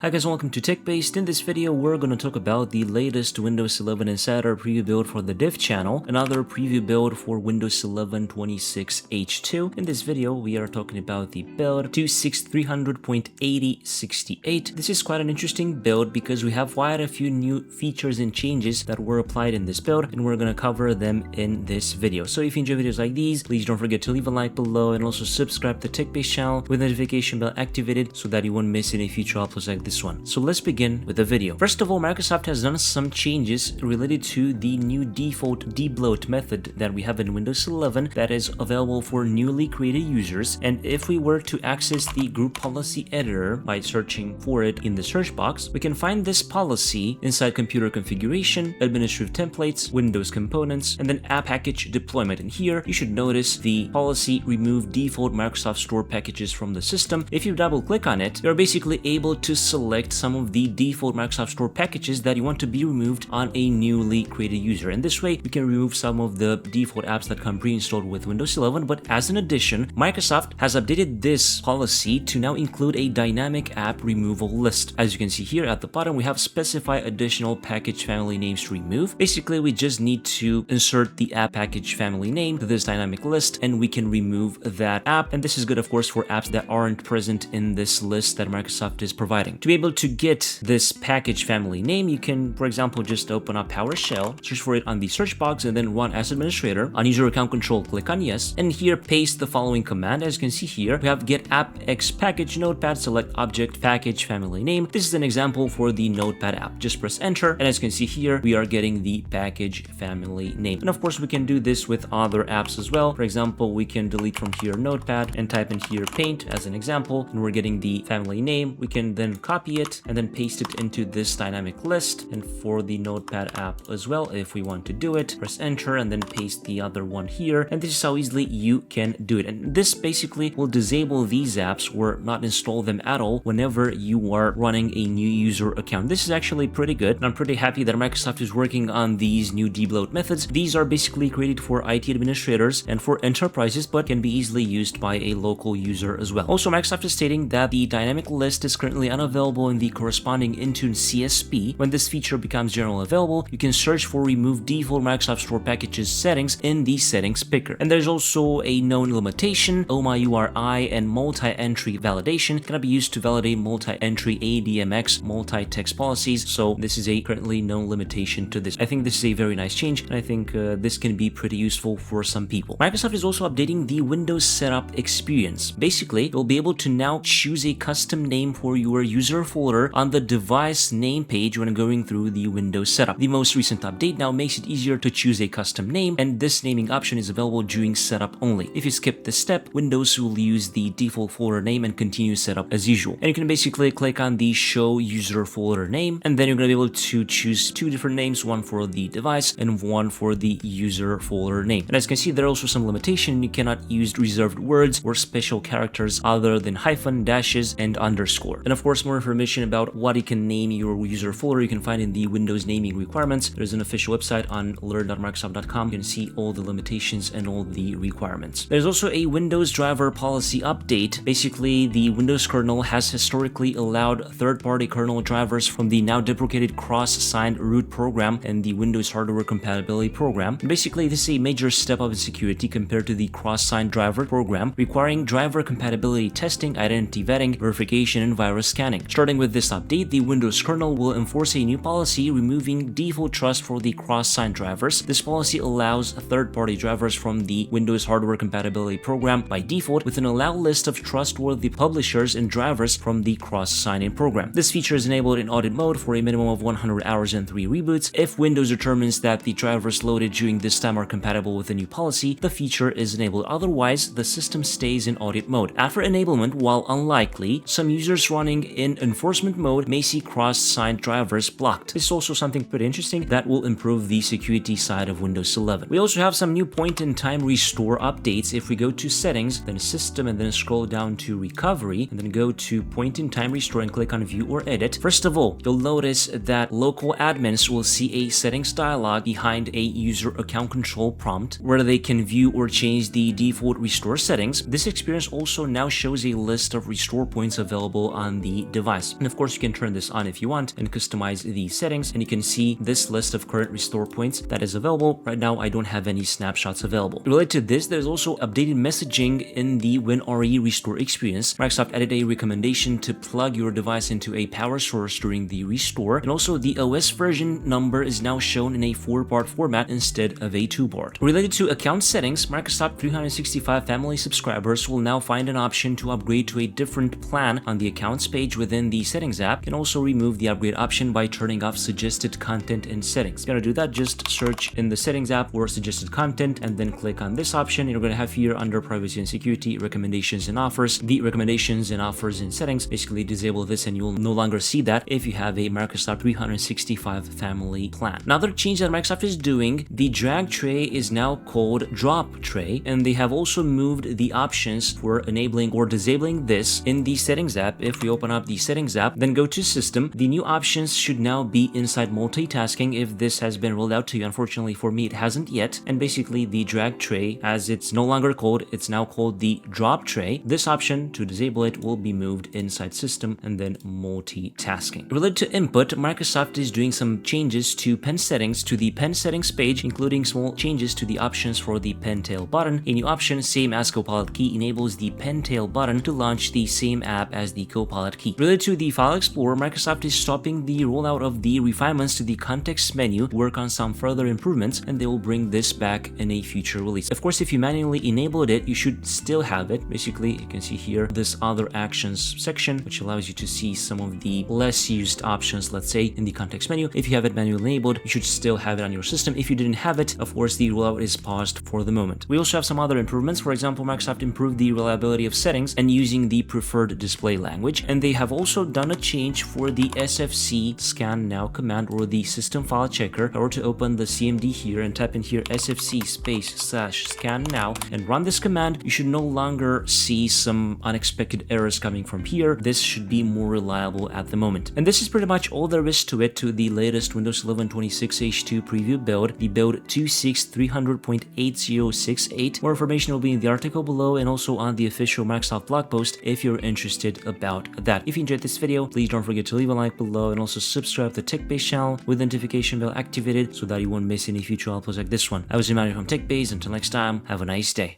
Hi guys, welcome to TechBased. In this video, we're going to talk about the latest Windows 11 Insider preview build for the Div channel, another preview build for Windows 11 26H2. In this video, we are talking about the build 26300.8068. This is quite an interesting build because we have quite a few new features and changes that were applied in this build, and we're going to cover them in this video. So if you enjoy videos like these, please don't forget to leave a like below and also subscribe to the TechBased channel with the notification bell activated so that you won't miss any future uploads like this one. So let's begin with the video. First of all, Microsoft has done some changes related to the new default debloat method that we have in Windows 11 that is available for newly created users. And if we were to access the group policy editor by searching for it in the search box, we can find this policy inside computer configuration, administrative templates, Windows components, and then app package deployment. And here you should notice the policy remove default Microsoft Store packages from the system. If you double click on it, you're basically able to select some of the default Microsoft Store packages that you want to be removed on a newly created user. And this way, we can remove some of the default apps that come pre-installed with Windows 11. But as an addition, Microsoft has updated this policy to now include a dynamic app removal list. As you can see here at the bottom, we have specify additional package family names to remove. Basically, we just need to insert the app package family name to this dynamic list, and we can remove that app. And this is good, of course, for apps that aren't present in this list that Microsoft is providing. To be able to get this package family name, you can, for example, just open up PowerShell, search for it on the search box, and then run as administrator. On user account control, click on yes, and here paste the following command. As you can see here, we have get app x package notepad, select object package family name. This is an example for the notepad app. Just press enter, and as you can see here, we are getting the package family name. And of course, we can do this with other apps as well. For example, we can delete from here notepad and type in here paint as an example, and we're getting the family name. We can then copy it and then paste it into this dynamic list. And for the notepad app as well, if we want to do it, press enter and then paste the other one here. And this is how easily you can do it. And this basically will disable these apps or not install them at all whenever you are running a new user account. This is actually pretty good, and I'm pretty happy that Microsoft is working on these new debloat methods. These are basically created for IT administrators and for enterprises, but can be easily used by a local user as well. Also, Microsoft is stating that the dynamic list is currently unavailable in the corresponding Intune CSP. When this feature becomes generally available, you can search for remove default Microsoft Store packages settings in the settings picker. And there's also a known limitation. OMA URI and multi-entry validation cannot be used to validate multi-entry ADMX multi-text policies. So this is a currently known limitation to this. I think this is a very nice change, and I think this can be pretty useful for some people. Microsoft is also updating the Windows setup experience. Basically, you'll be able to now choose a custom name for your user folder on the device name page when going through the Windows setup. The most recent update now makes it easier to choose a custom name, and this naming option is available during setup only. If you skip this step, Windows will use the default folder name and continue setup as usual. And you can basically click on the show user folder name, and then you're going to be able to choose two different names, one for the device and one for the user folder name. And as you can see, there are also some limitations. You cannot use reserved words or special characters other than hyphen, dashes, and underscore. And of course, more information about what you can name your user folder you can find in the Windows naming requirements. There's an official website on learn.microsoft.com. You can see all the limitations and all the requirements. There's also a Windows driver policy update. Basically, the Windows kernel has historically allowed third-party kernel drivers from the now deprecated cross-signed root program and the Windows hardware compatibility program. And basically, this is a major step up in security compared to the cross-signed driver program, requiring driver compatibility testing, identity vetting, verification, and virus scanning. Starting with this update, the Windows kernel will enforce a new policy removing default trust for the cross-signed drivers. This policy allows third-party drivers from the Windows hardware compatibility program by default with an allow list of trustworthy publishers and drivers from the cross-sign-in program. This feature is enabled in audit mode for a minimum of 100 hours and 3 reboots. If Windows determines that the drivers loaded during this time are compatible with the new policy, the feature is enabled. Otherwise, the system stays in audit mode. After enablement, while unlikely, some users running in enforcement mode may see cross-signed drivers blocked. This is also something pretty interesting that will improve the security side of Windows 11. We also have some new point-in-time restore updates. If we go to settings, then system, and then scroll down to recovery, and then go to point-in-time restore and click on view or edit. First of all, you'll notice that local admins will see a settings dialog behind a user account control prompt where they can view or change the default restore settings. This experience also now shows a list of restore points available on the device. device. And of course, you can turn this on if you want and customize the settings, and you can see this list of current restore points that is available. Right now, I don't have any snapshots available. Related to this, there's also updated messaging in the WinRE restore experience. Microsoft added a recommendation to plug your device into a power source during the restore, and also the OS version number is now shown in a 4-part format instead of a 2-part. Related to account settings, Microsoft 365 family subscribers will now find an option to upgrade to a different plan on the accounts page within the settings app. You can also remove the upgrade option by turning off suggested content in settings. If you're gonna do that, just search in the settings app for suggested content and then click on this option. You're gonna have here under privacy and security, recommendations and offers, the recommendations and offers in settings. Basically disable this and you'll no longer see that if you have a Microsoft 365 family plan. Another change that Microsoft is doing, the drag tray is now called drop tray, and they have also moved the options for enabling or disabling this in the settings app. If we open up the settings app, then go to system, the new options should now be inside multitasking if this has been rolled out to you. Unfortunately for me, it hasn't yet. And basically the drag tray, as it's no longer called, it's now called the drop tray. This option to disable it will be moved inside system and then multitasking. Related to input, Microsoft is doing some changes to pen settings to the pen settings page, including small changes to the options for the pen tail button. A new option, same as Copilot key, enables the pen tail button to launch the same app as the Copilot key. Related to the File Explorer, Microsoft is stopping the rollout of the refinements to the context menu, work on some further improvements, and they will bring this back in a future release. Of course, if you manually enabled it, you should still have it. Basically, you can see here this other actions section, which allows you to see some of the less used options, let's say, in the context menu. If you have it manually enabled, you should still have it on your system. If you didn't have it, of course, the rollout is paused for the moment. We also have some other improvements. For example, Microsoft improved the reliability of settings and using the preferred display language, and they have also done a change for the SFC scan now command or the system file checker. Or to open the CMD here and type in here SFC /scan now and run this command, you should no longer see some unexpected errors coming from here. This should be more reliable at the moment. And this is pretty much all there is to it, to the latest Windows 11 26H2 preview build, the build 26300.8068. More information will be in the article below and also on the official Microsoft blog post if you're interested about that. If you enjoyed this video, please don't forget to leave a like below and also subscribe to the TechBased channel with the notification bell activated so that you won't miss any future uploads like this one. I was Emmanuel from TechBased. Until next time, have a nice day.